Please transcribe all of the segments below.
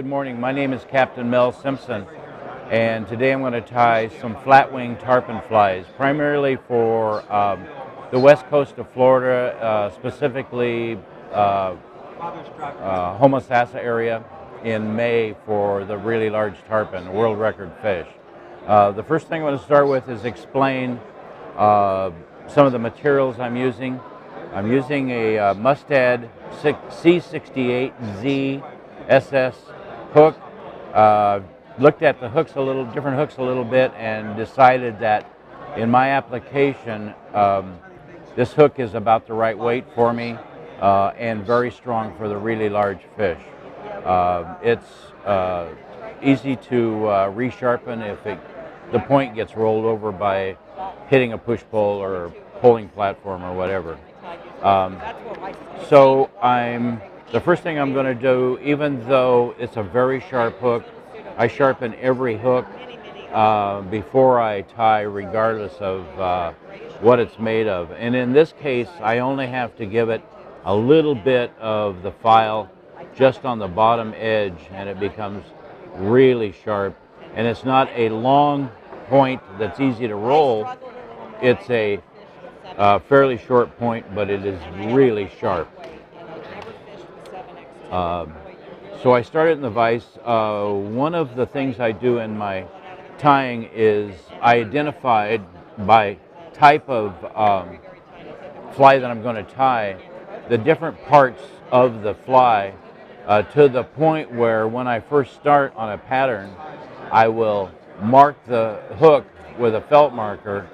good morning. My name is Captain Mel Simpson, and today I'm going to tie some flat wing tarpon flies, primarily for the west coast of Florida, specifically Homosassa area in May for the really large tarpon, world record fish. The first thing I'm going to start with is explain some of the materials I'm using. I'm using a Mustad C68Z SS hook. Looked at the hooks different hooks a little bit, and decided that in my application, this hook is about the right weight for me and very strong for the really large fish. It's easy to resharpen if the point gets rolled over by hitting a push-pull or pulling platform or whatever. The first thing I'm going to do, even though it's a very sharp hook, I sharpen every hook before I tie, regardless of what it's made of. And in this case, I only have to give it a little bit of the file just on the bottom edge, and it becomes really sharp. And it's not a long point that's easy to roll. It's a fairly short point, but it is really sharp. So I started in the vise. One of the things I do in my tying is I identified by type of fly that I'm going to tie the different parts of the fly to the point where when I first start on a pattern, I will mark the hook with a felt marker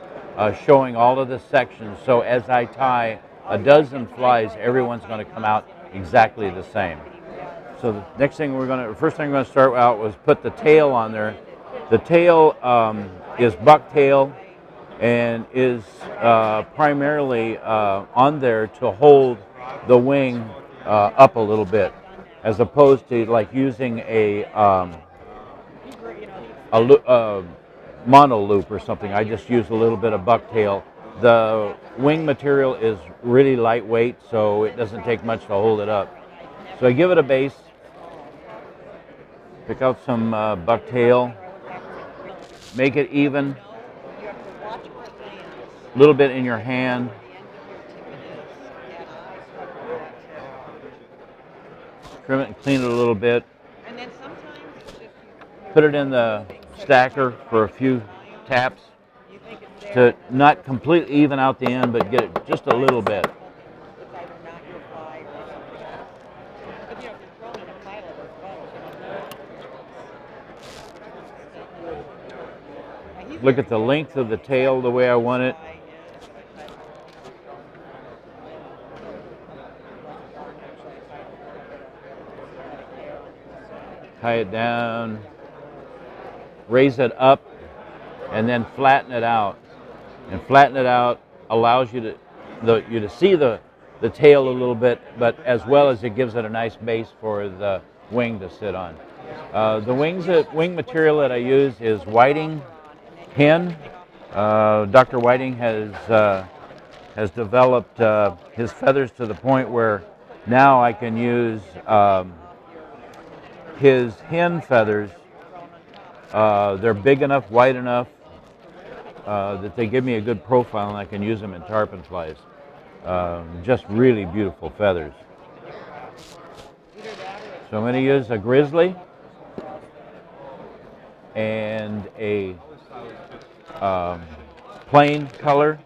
showing all of the sections. So as I tie a dozen flies, everyone's going to come out exactly the same. So the first thing we're going to start out was put the tail on there. The tail is bucktail and is primarily on there to hold the wing up a little bit, as opposed to like using a mono loop or something. I just use a little bit of bucktail. The wing material is really lightweight, so it doesn't take much to hold it up. So I give it a base, pick out some bucktail, make it even, a little bit in your hand. Trim it and clean it a little bit. Put it in the stacker for a few taps to not completely even out the end, but get it just a little bit. Look at the length of the tail the way I want it. Tie it down, raise it up, and then flatten it out. And flatten it out allows you to see the tail a little bit, but as well as it gives it a nice base for the wing to sit on. The wing material that I use is whiting hen. Dr. Whiting has developed his feathers to the point where now I can use his hen feathers. They're big enough, wide enough that they give me a good profile, and I can use them in tarpon flies. Just really beautiful feathers. So I'm going to use a grizzly and a plain color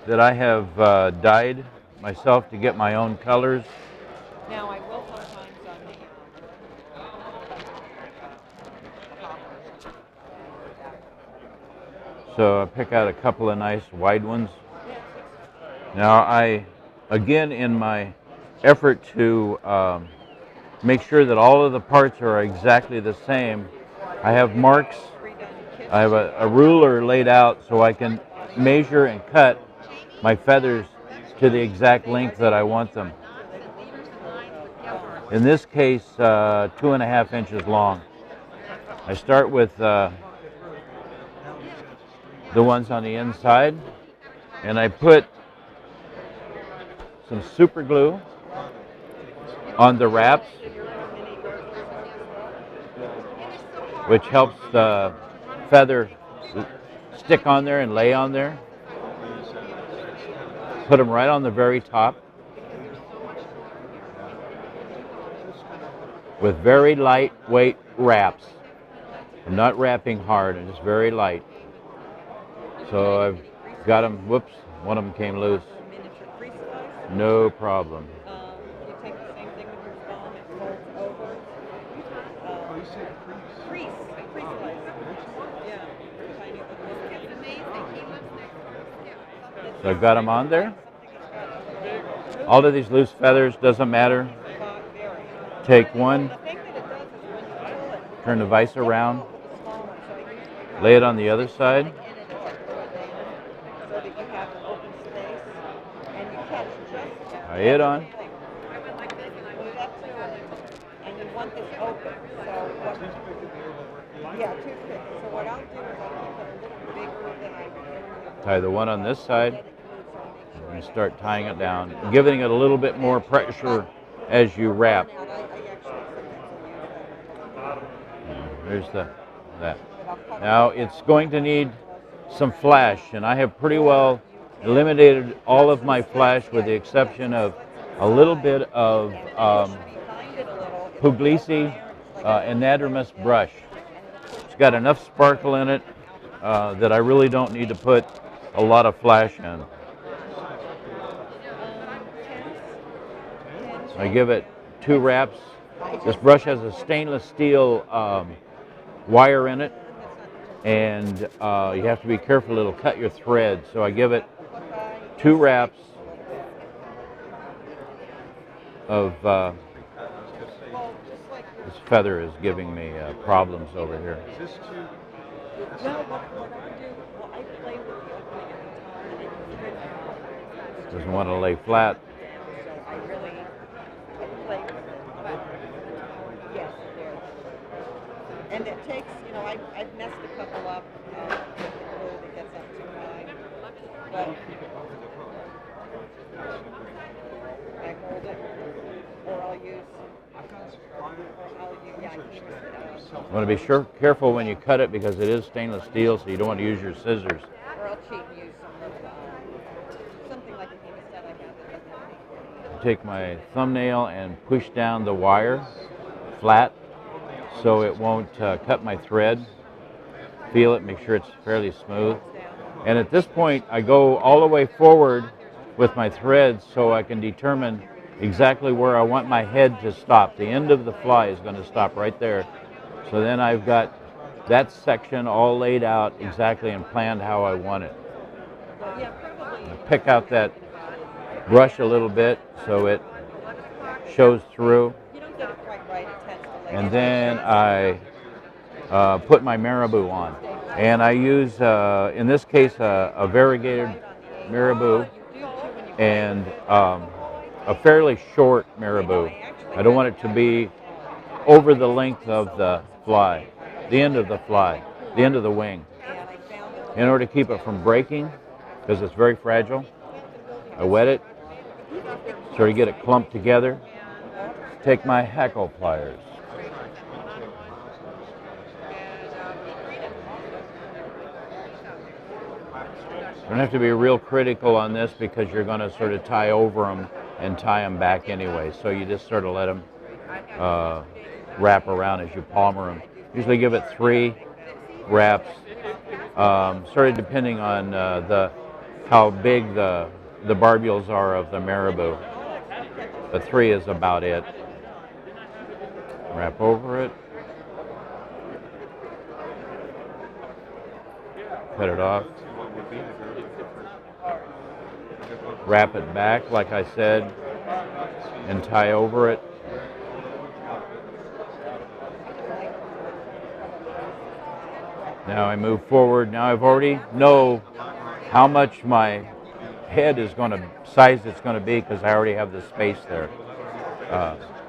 that I have dyed myself to get my own colors. Now I will sometimes on the So I pick out a couple of nice wide ones. Now again, in my effort to make sure that all of the parts are exactly the same, I have marks. I have a ruler laid out so I can measure and cut my feathers to the exact length that I want them. In this case, 2.5 inches long. I start with the ones on the inside, and I put some super glue on the wraps. which helps the feather stick on there and lay on there. Put them right on the very top with very lightweight wraps. I'm not wrapping hard, I'm just very light. So I've got them, whoops, one of them came loose. Miniature crease slice. No problem. You take the same thing with your thumb, it folds over. Crease slice. Yeah, tiny little. It's amazing. He lives next door. So I've got them on there. All of these loose feathers, doesn't matter. Take one, turn the vise around, lay it on the other side. Tie it on. And you want this open. Yeah, toothpick. So what I'll do is I'll keep it a little bigger than I Tie the one on this side and start tying it down, giving it a little bit more pressure as you wrap. There's that. Now it's going to need some flash, and I have pretty well eliminated all of my flash with the exception of a little bit of Puglisi anadromous brush. It's got enough sparkle in it that I really don't need to put a lot of flash in. I give it 2 wraps. This brush has a stainless steel wire in it, and you have to be careful, it'll cut your thread. So I give it 2 wraps of this feather is giving me problems over here. Doesn't want to lay flat. And it takes, I've messed a couple up with the glue that gets up too high. But I hold it, or I'll use, yeah, I can use it. You want to be careful when you cut it because it is stainless steel, so you don't want to use your scissors. Or I'll cheat and use something like a hemostat I have. Take my thumbnail and push down the wire flat so it won't cut my thread. Feel it, make sure it's fairly smooth. And at this point, I go all the way forward with my threads so I can determine exactly where I want my head to stop. The end of the fly is going to stop right there. So then I've got that section all laid out exactly and planned how I want it. I pick out that brush a little bit so it shows through. And then I put my marabou on. And I use, in this case, a variegated marabou and a fairly short marabou. I don't want it to be over the length of the fly, the end of the fly, the end of the wing. In order to keep it from breaking, because it's very fragile, I wet it, sort of get it clumped together. Take my hackle pliers. You don't have to be real critical on this because you're going to sort of tie over them and tie them back anyway. So you just sort of let them wrap around as you palmer them. Usually give it 3 wraps, sort of depending on how big the barbules are of the marabou. But 3 is about it. Wrap over it. Cut it off. Wrap it back, like I said, and tie over it. Now I move forward. Now I've already know how much my head is going to, size it's going to be because I already have the space there.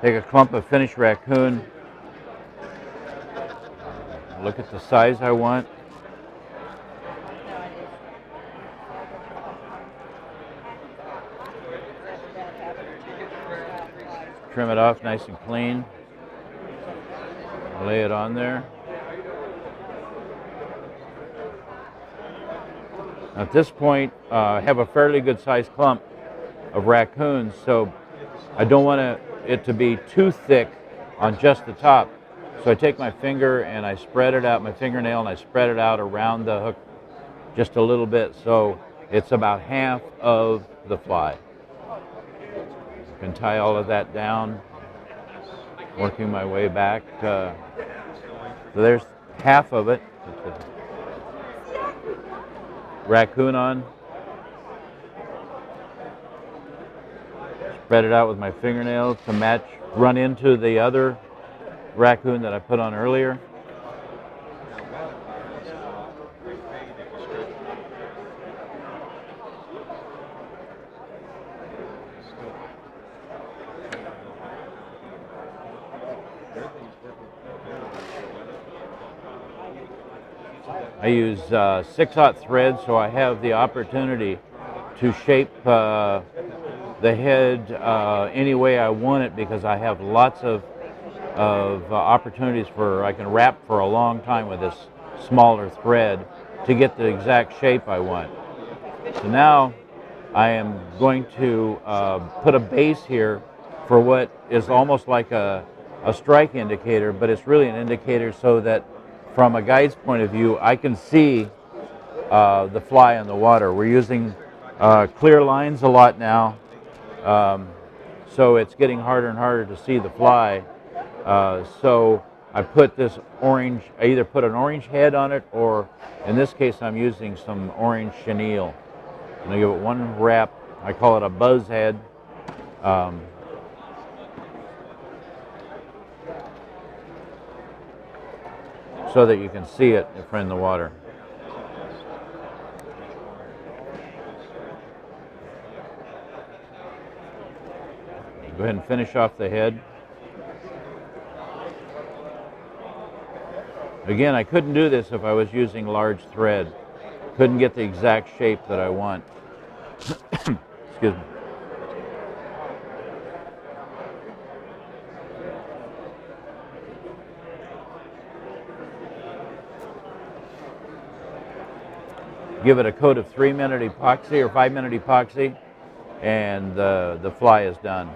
Take a clump of finished raccoon. Look at the size I want. Trim it off nice and clean. Lay it on there. At this point, I have a fairly good sized clump of raccoons, so I don't want it to be too thick on just the top. So I take my finger and I spread it out, my fingernail, and I spread it out around the hook just a little bit, so it's about half of the fly. I can tie all of that down, working my way back. So there's half of it. Raccoon on. Spread it out with my fingernails to match, run into the other raccoon that I put on earlier. I use 6/0 thread, so I have the opportunity to shape the head any way I want it, because I have lots of opportunities for, I can wrap for a long time with this smaller thread to get the exact shape I want. So now I am going to put a base here for what is almost like a strike indicator, but it's really an indicator so that from a guide's point of view, I can see the fly in the water. We're using clear lines a lot now, so it's getting harder and harder to see the fly. So I put this orange, I either put an orange head on it, or in this case I'm using some orange chenille. And I give it one wrap. I call it a buzz head. So that you can see it if we're in the water. Go ahead and finish off the head. Again, I couldn't do this if I was using large thread. Couldn't get the exact shape that I want. Excuse me. Give it a coat of 3-minute epoxy or 5-minute epoxy, and the fly is done.